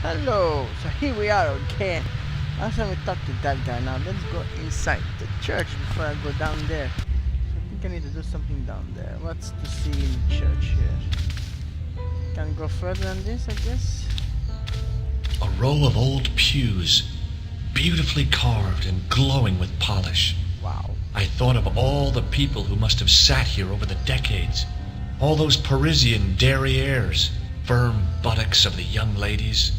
Hello! So here we are again. Last time we talked to that guy. Now let's go inside the church before I go down there. So I think I need to do something down there. What's to see in church here? Can go further than this, I guess? A row of old pews, beautifully carved and glowing with polish. Wow. I thought of all the people who must have sat here over the decades. All those Parisian derrieres, firm buttocks of the young ladies,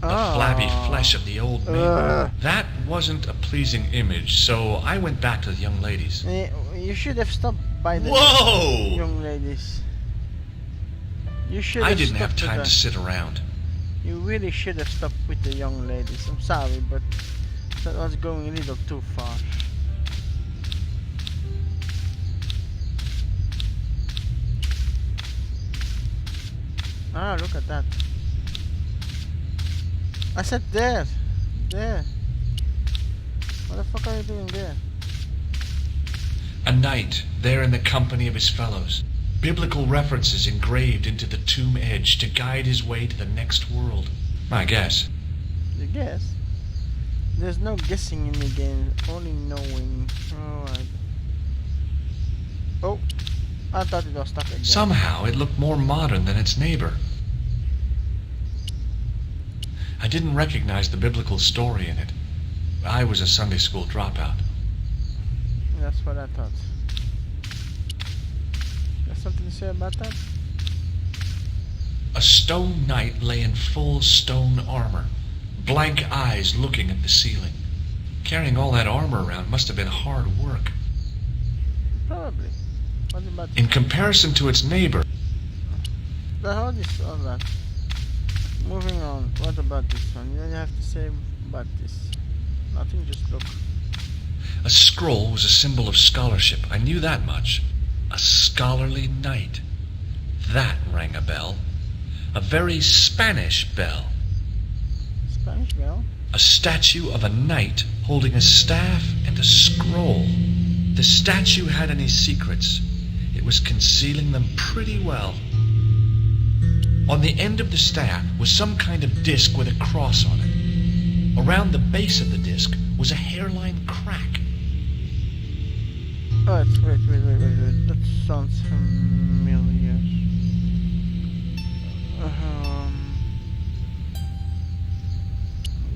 the flabby flesh of the old men. That wasn't a pleasing image, so I went back to the young ladies. You should have stopped by the Whoa! young ladies. You should I have didn't have stopped with time the- to sit around. You really should have stopped with the young ladies. I'm sorry, but that was going a little too far. Ah, look at that. I said there. There. What the fuck are you doing there? A knight, there in the company of his fellows. Biblical references engraved into the tomb edge to guide his way to the next world. I guess. You guess? There's no guessing in the game, only knowing. Alright. Oh, I thought it was stuck again. Somehow it looked more modern than its neighbor. I didn't recognize the biblical story in it. I was a Sunday school dropout. That's what I thought. Got something to say about that? A stone knight lay in full stone armor, blank eyes looking at the ceiling. Carrying all that armor around must have been hard work. Probably. What about In comparison to its neighbor, the how this all that? Moving on. What about this one? You have to say about this. Nothing, just look. a scroll was a symbol of scholarship. I knew that much. A scholarly knight. That rang a bell. A very Spanish bell. Spanish bell? A statue of a knight holding a staff and a scroll. The statue had any secrets. It was concealing them pretty well. On the end of the staff was some kind of disc with a cross on it. Around the base of the disc was a hairline crack. Oh, wait. That sounds familiar.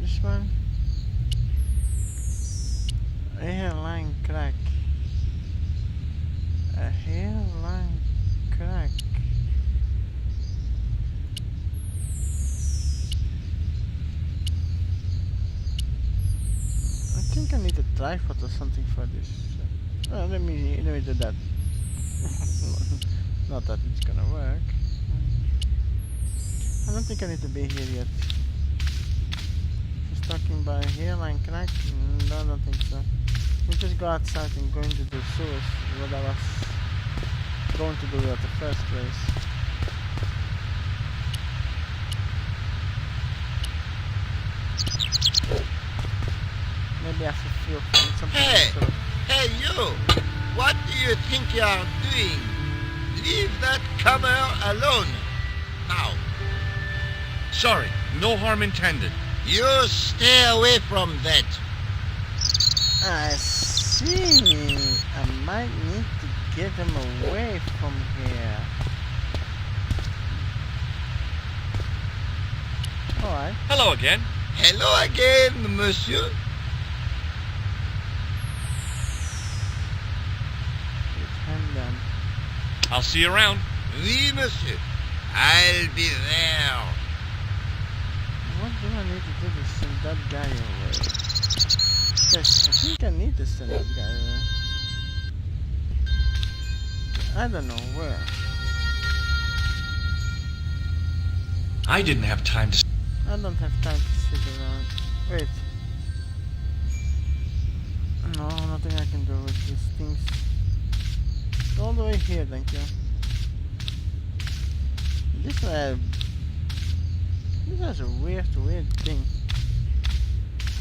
This one? A hairline crack. A hairline crack. I think I need a tripod or something for this. Let me do that. Not that it's gonna work. I don't think I need to be here yet. Just talking about hairline crack? No, I don't think so. We just go outside and go into the sewers. What I was going to do at the first place. Maybe I should feel something. Hey! sort of- Hey, you! What do you think you are doing? Leave that comer alone. Now, Sorry, no harm intended. you stay away from that. I see. I might need to get them away from here. Alright. Hello again. Hello again, monsieur. Hand them. I'll see you around. Oui, monsieur. I'll be there. What do I need to do to send that guy away? Yes, I think I need to send that guy away. I don't know where. I didn't have time to... I don't have time to sit around. Wait. No, nothing I can do with these things. All the way here, thank you. This is a weird thing.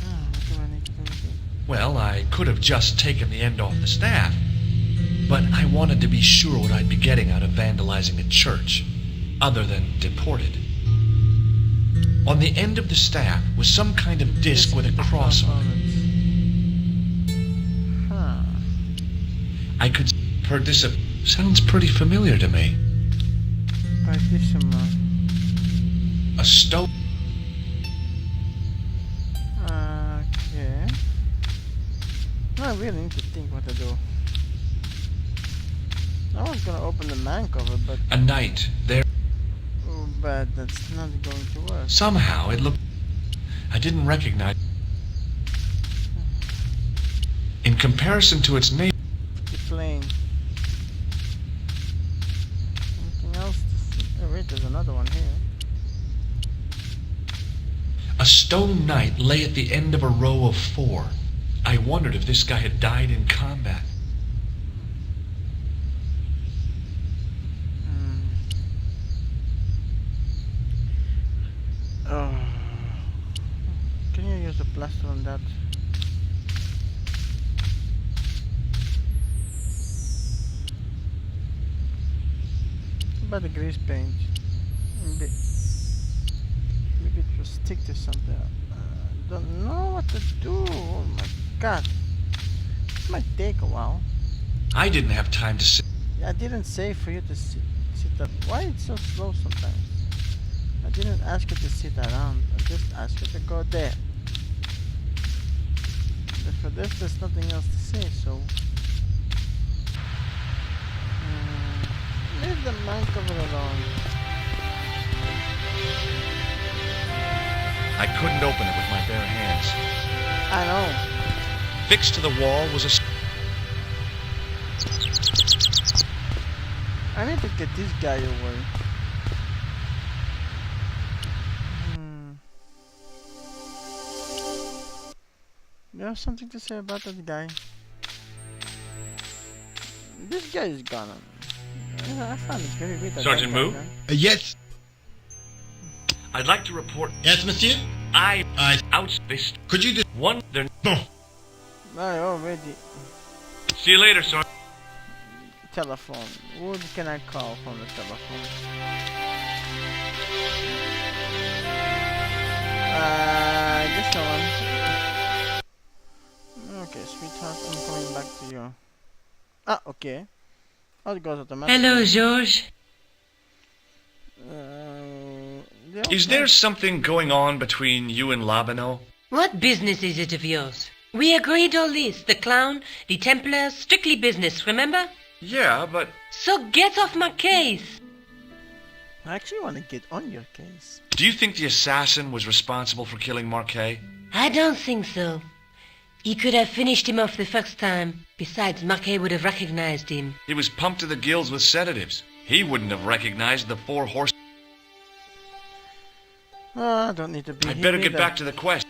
What do I need to do with it? Well, I could have just taken the end off the staff. But I wanted to be sure what I'd be getting out of vandalizing a church, other than deported. On the end of the staff was some kind of disc with a cross on it. Huh. I could heard this. Sounds pretty familiar to me. Partition. A stone. Okay. I really need to think what to do. I was gonna open the man cover, but A knight there. but that's not going to work. Somehow it looked. I didn't recognize. In comparison to its name. Pretty plain. Anything else to see? Oh wait, there's another one here. A stone knight lay at the end of a row of 4. I wondered if this guy had died in combat. Oh. Can you use a plaster on that? What about the grease paint? Maybe it will stick to something. Don't know what to do. Oh my god. It might take a while. I didn't have time to sit. I didn't say for you to sit up. Why it's so slow sometimes? I didn't ask you to sit around. I just asked you to go there. But for this, there's nothing else to say, so... leave the man cover alone. I couldn't open it with my bare hands. I know. Fixed to the wall was a... I need to get this guy away. You have something to say about that guy? This guy is gone. I found it very weird. Sergeant Moo? Yes. I'd like to report... Yes, monsieur? I out this... Could you just... One... They're... I already... See you later, Sergeant. Telephone. Who can I call from the telephone? This one. Okay, sweetheart, I'm coming back to you. Ah, okay. Oh, it goes automatically. Hello, George. Is there something going on between you and Labino? What business is it of yours? We agreed all this. The clown, the Templars, strictly business, remember? Yeah, but... So get off my case. I actually want to get on your case. Do you think the assassin was responsible for killing Marquet? I don't think so. He could have finished him off the first time. Besides, Marquet would have recognized him. He was pumped to the gills with sedatives. He wouldn't have recognized the 4 horse... Oh, I don't need to be I'd here better get either. back to the quest.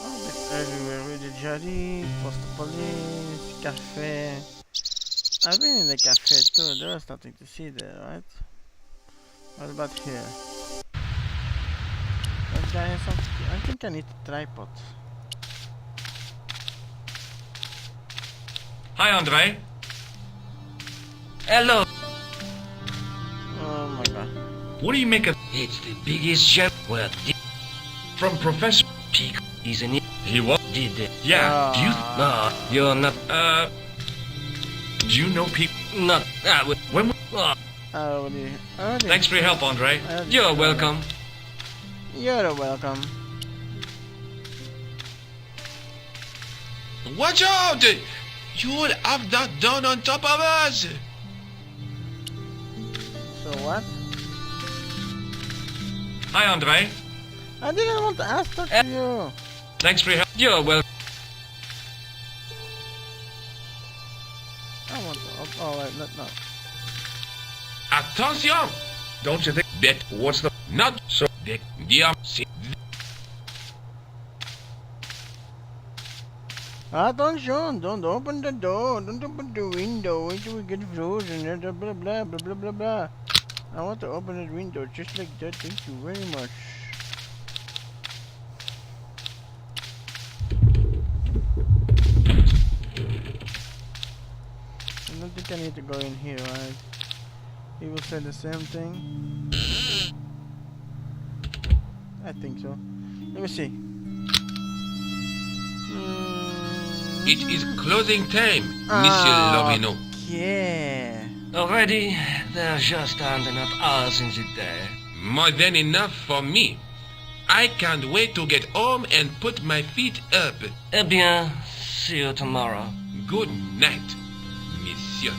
Oh, it's everywhere with the Jari, post the police, cafe. I've been in the cafe too, there was nothing to see there, right? What about here? That guy has something. I think I need a tripod. Hi, Andre. Hello. Oh my god. What do you make of... It's the biggest ship. Well, From Professor... Peak isn't it? He was... Did it? Yeah, do you... No, you're not. Do you know people... Not. When... Already. Thanks for your help, Andre. You're welcome. You're welcome. Watch out! You would have that done on top of us! So what? Hi, Andre. I didn't want to ask that to you. Thanks for your help. You're welcome. I want to. Oh, wait, not now. Attention! Don't you think that what's the... Not so... Dick... Attention! Don't open the door. Don't open the window. Wait till we get frozen. Blah blah blah blah blah blah blah. I want to open the window just like that. Thank you very much. I don't think I need to go in here, right? He will say the same thing. I think so. Let me see. It is closing time, Monsieur Lobino. Yeah. Already, there just aren't enough hours in the day. More than enough for me. I can't wait to get home and put my feet up. Eh bien, see you tomorrow. Good night, Monsieur.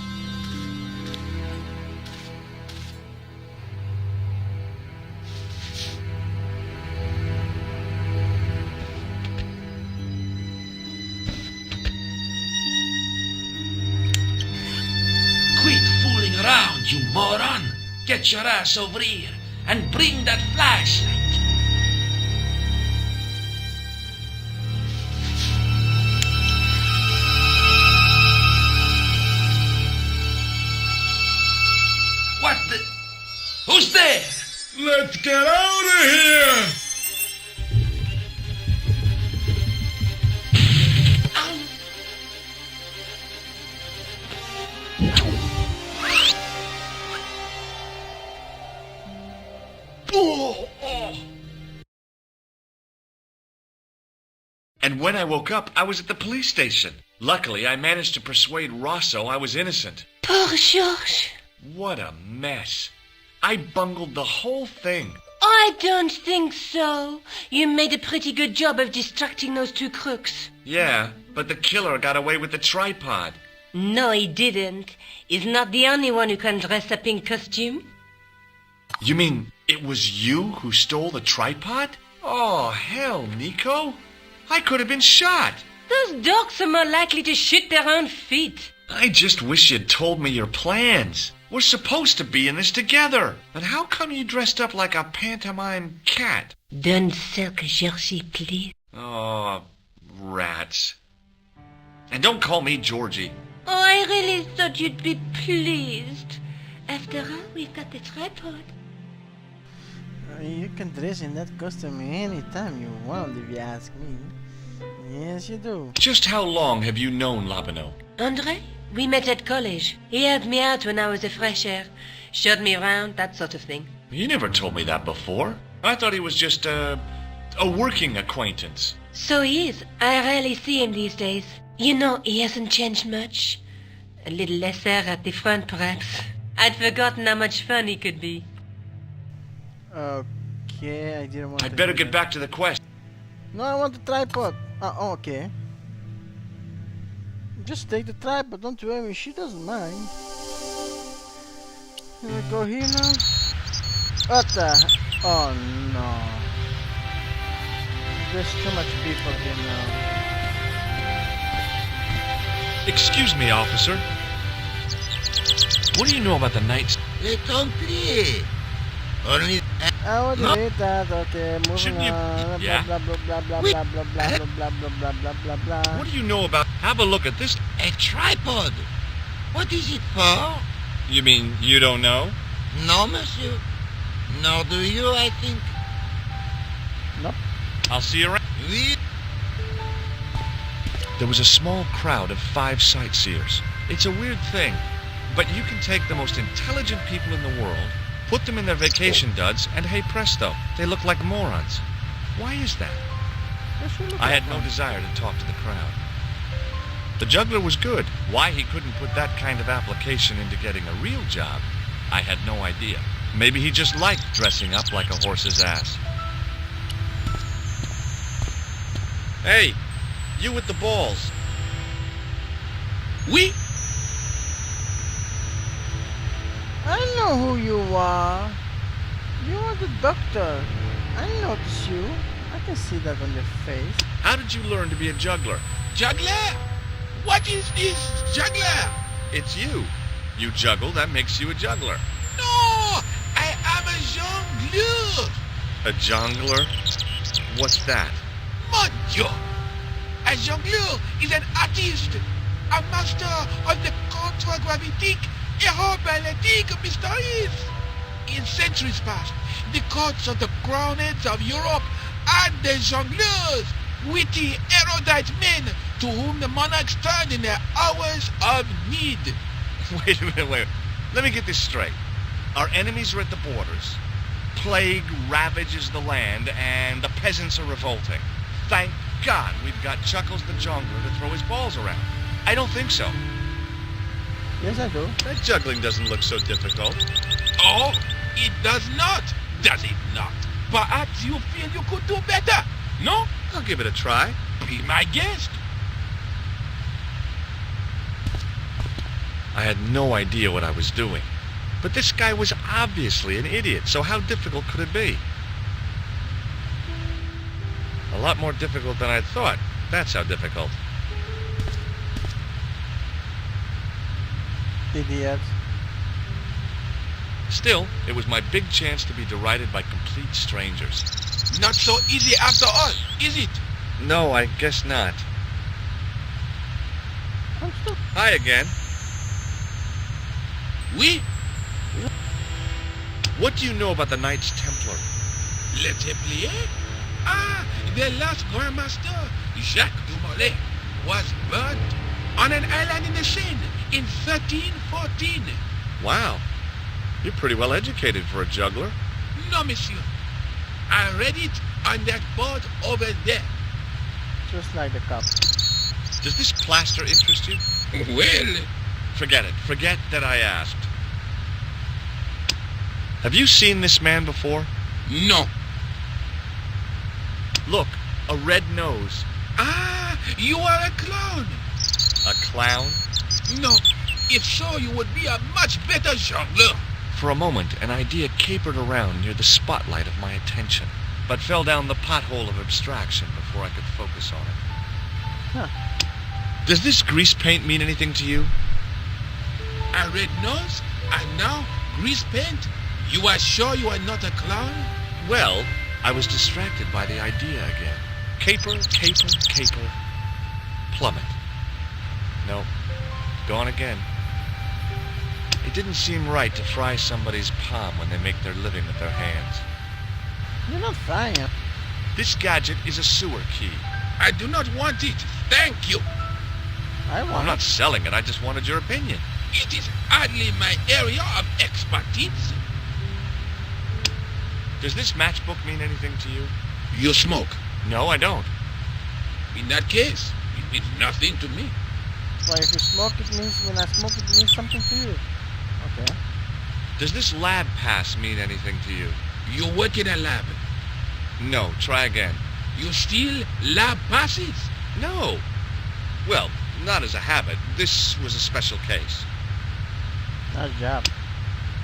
Quit fooling around, you moron! Get your ass over here and bring that flashlight. What the? Who's there? Let's get out of here! And when I woke up, I was at the police station. Luckily, I managed to persuade Rosso I was innocent. Poor Georges. What a mess. I bungled the whole thing. I don't think so. You made a pretty good job of distracting those two crooks. Yeah, but the killer got away with the tripod. No, he didn't. He's not the only one who can dress up in costume. You mean it was you who stole the tripod? Oh, hell, Nico. I could have been shot. Those dogs are more likely to shoot their own feet. I just wish you'd told me your plans. We're supposed to be in this together. But how come you dressed up like a pantomime cat? Don't sulk, Georgie, please. Oh, rats. And don't call me Georgie. Oh, I really thought you'd be pleased. After all, we've got the tripod. You can dress in that costume anytime you want, if you ask me. Yes, you do. Just how long have you known Labino? Andre? We met at college. He helped me out when I was a fresh air. Showed me around, that sort of thing. You never told me that before. I thought he was just a working acquaintance. So he is. I rarely see him these days. You know, he hasn't changed much. A little lesser at the front, perhaps. I'd forgotten how much fun he could be. Okay, I didn't want to I'd better do get that. back to the quest. No, I want the tripod. Oh, okay. Just take the tripod, don't worry, she doesn't mind. Here we go here now. What the? Oh no. There's too much people here now. Excuse me, officer. What do you know about the Knights? Les Templiers. Only What do you mean that? Okay, moving Shouldn't you- on. yeah? Blah blah blah blah blah blah blah blah blah blah blah blah blah. What do you know about... Have a look at this. a tripod. What is it for? You mean you don't know? No, monsieur. Nor do you, I think. I'll see you around. We There was a small crowd of 5 sightseers. It's a weird thing, but you can take the most intelligent people in the world, put them in their vacation duds, and hey presto, they look like morons. Why is that? I had no desire to talk to the crowd. The juggler was good. Why he couldn't put that kind of application into getting a real job, I had no idea. Maybe he just liked dressing up like a horse's ass. Hey, you with the balls. Oui, I know who you are. You are the doctor. I notice you. I can see that on your face. How did you learn to be a juggler? juggler. What is this, juggler? It's you. You juggle, that makes you a juggler. No, I am a jongleur. A jongler? What's that? Mon Dieu. A jongleur is an artist, a master of the contragravitic aeroballetic mysteries. In centuries past, the courts of the crownheads of Europe had the jongleurs, witty, erudite men to whom the monarchs turned in their hours of need. Wait a minute, wait. Let me get this straight. Our enemies are at the borders. Plague ravages the land, and the peasants are revolting. Thank God we've got Chuckles the Jongler to throw his balls around. I don't think so. Yes, I do. That juggling doesn't look so difficult. Oh, it does not, does it not? Perhaps you feel you could do better, no? I'll give it a try. Be my guest. I had no idea what I was doing. But this guy was obviously an idiot, so how difficult could it be? A lot more difficult than I thought. That's how difficult. Idiot. Still, it was my big chance to be derided by complete strangers. Not so easy after all, is it? No, I guess not. I'm still... Hi again. Oui, What do you know about the Knights Templar? le Templier? Ah, their last Grand Master, Jacques Dumoulin, was burnt on an island in the Seine in 1314. Wow. You're pretty well educated for a juggler. No, monsieur. I read it on that board over there. Just like the cup. Does this plaster interest you? Well, Forget it. Forget that I asked. Have you seen this man before? no. Look, a red nose. Ah, you are a clown. A clown? No, if so, you would be a much better jongleur. For a moment, an idea capered around near the spotlight of my attention, but fell down the pothole of abstraction before I could focus on it. Huh. Does this grease paint mean anything to you? A red nose, and now grease paint. You are sure you are not a clown? Well, I was distracted by the idea again. Caper, caper, caper. Plummet. No. Gone again. It didn't seem right to fry somebody's palm when they make their living with their hands. You're not frying it. This gadget is a sewer key. I do not want it. Thank you. I want I'm not it. selling it, I just wanted your opinion. It is hardly my area of expertise. Does this matchbook mean anything to you? You smoke. No, I don't. In that case, it means nothing to me. But if you smoke, it means when I smoke, it means something to you. Okay. Does this lab pass mean anything to you? You work in a lab. No, try again. You steal lab passes. No. Well, not as a habit. This was a special case. Nice job.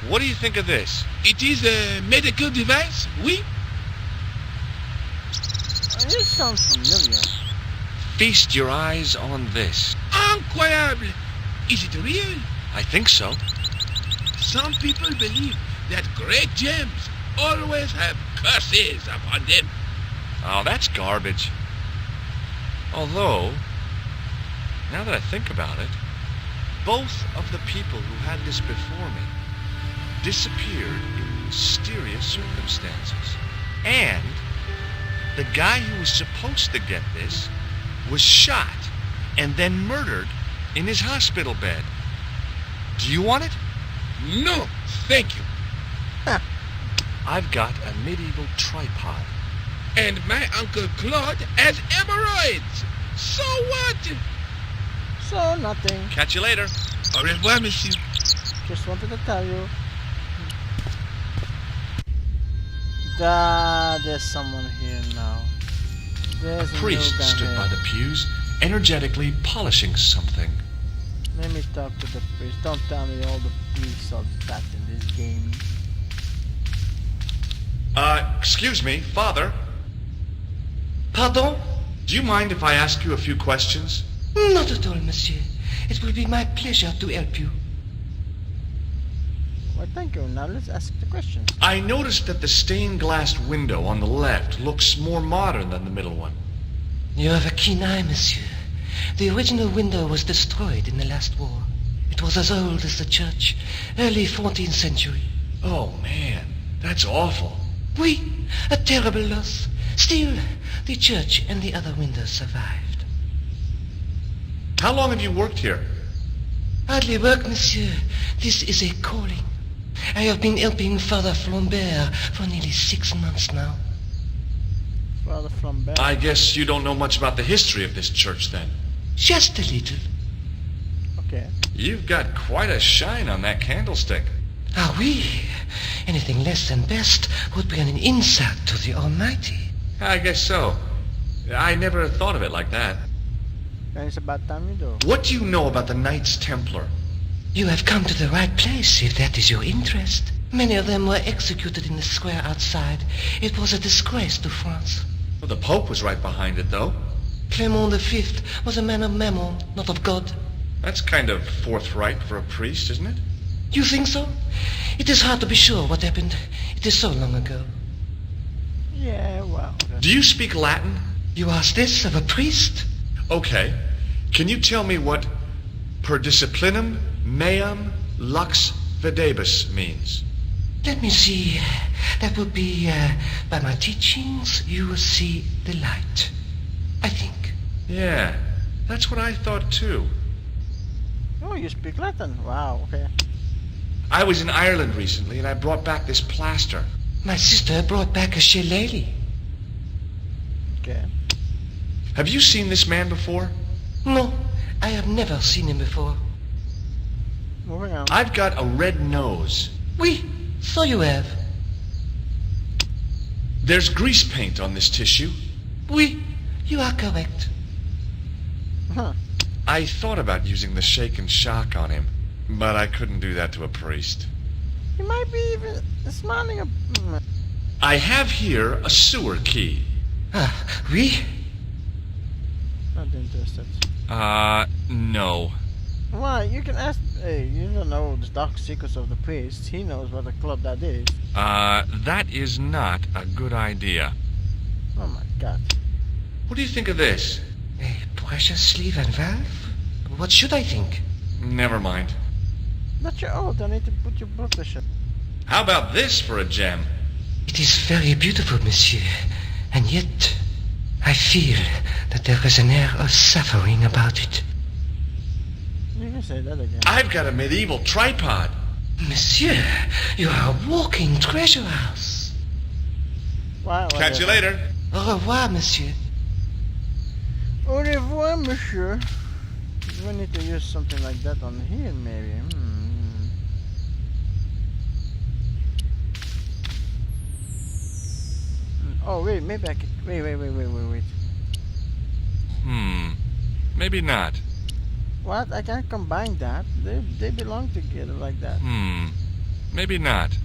What do you think of this? It is a medical device, oui? This sounds familiar. Feast your eyes on this. Incroyable! Is it real? I think so. Some people believe that great gems always have curses upon them. Oh, that's garbage. Although, now that I think about it, both of the people who had this before me disappeared in mysterious circumstances. And the guy who was supposed to get this was shot and then murdered in his hospital bed. Do you want it? No, thank you. I've got a medieval tripod. And my Uncle Claude has hemorrhoids. So what? So, nothing. Catch you later. Au revoir, monsieur. Just wanted to tell you. There's someone here now. There's a Priest new guy stood here. by the pews, energetically polishing something. Let me talk to the priest. Don't tell me all the priests are that in this game. Excuse me, Father. Pardon? Do you mind if I ask you a few questions? Not at all, monsieur. It will be my pleasure to help you. Well, thank you. Now let's ask the questions. I noticed that the stained glass window on the left looks more modern than the middle one. You have a keen eye, monsieur. The original window was destroyed in the last war. It was as old as the church, early 14th century. Oh, man, that's awful. Oui, a terrible loss. Still, the church and the other windows survived. How long have you worked here? Hardly work, monsieur. This is a calling. I have been helping Father Flambert for nearly 6 months now. Father Flambert. I guess you don't know much about the history of this church then. Just a little. Okay. You've got quite a shine on that candlestick. Ah, oui. Anything less than best would be an insult to the Almighty. I guess so. I never thought of it like that. Then it's about time you do. What do you know about the Knights Templar? You have come to the right place, if that is your interest. Many of them were executed in the square outside. It was a disgrace to France. Well, the Pope was right behind it, though. Clement V was a man of mammon, not of God. That's kind of forthright for a priest, isn't it? You think so? It is hard to be sure what happened. It is so long ago. Yeah, well. Do you speak Latin? You ask this of a priest? Okay. Can you tell me what per disciplinum meam lux videbus means? Let me see. That would be, by my teachings, you will see the light. I think. Yeah, that's what I thought too. Oh, you speak Latin. Wow, okay. I was in Ireland recently and I brought back this plaster. My sister brought back a shillelagh. Okay. Have you seen this man before? No, I have never seen him before. Moving on. I've got a red nose. Oui, so you have. There's grease paint on this tissue. Oui, you are correct. Huh. I thought about using the shake and shock on him, but I couldn't do that to a priest. He might be even smiling a... I have here a sewer key. Ah, oui? Not interested. No. Why? You can ask... Hey, you don't know the dark secrets of the priest. He knows what a club that is. That is not a good idea. Oh my god. What do you think of this? A precious sleeve and valve? What should I think? Never mind. But you're old. I need to put your blood pressure. How about this for a gem? It is very beautiful, monsieur. And yet, I feel that there is an air of suffering about it. You can say that again. I've got a medieval tripod. Monsieur, you are a walking treasure house. Wow, Catch you later. Au revoir, monsieur. Au revoir, monsieur. We need to use something like that on here, maybe. Oh, wait, maybe I could... Wait. Maybe not. What? I can't combine that. They belong together like that. Maybe not.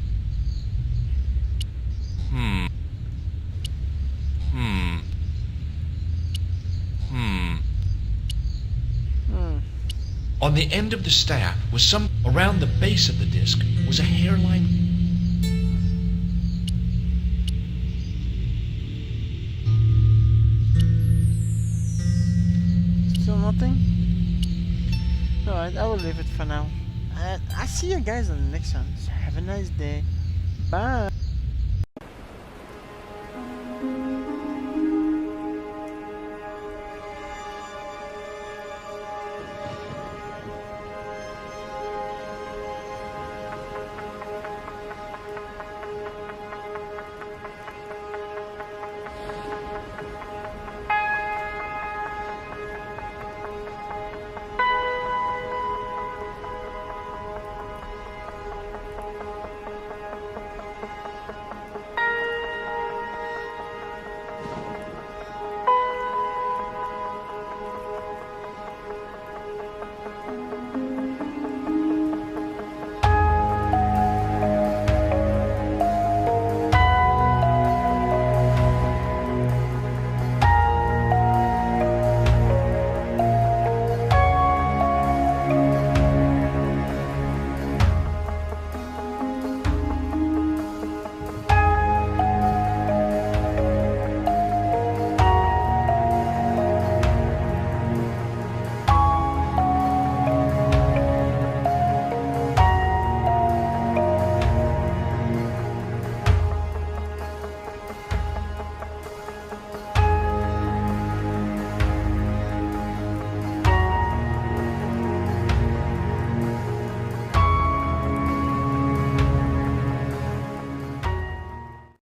On the end of the staff was some... Around the base of the disc was a hairline... Still nothing? Alright, I will leave it for now. And I see you guys on the next one. So have a nice day. Bye.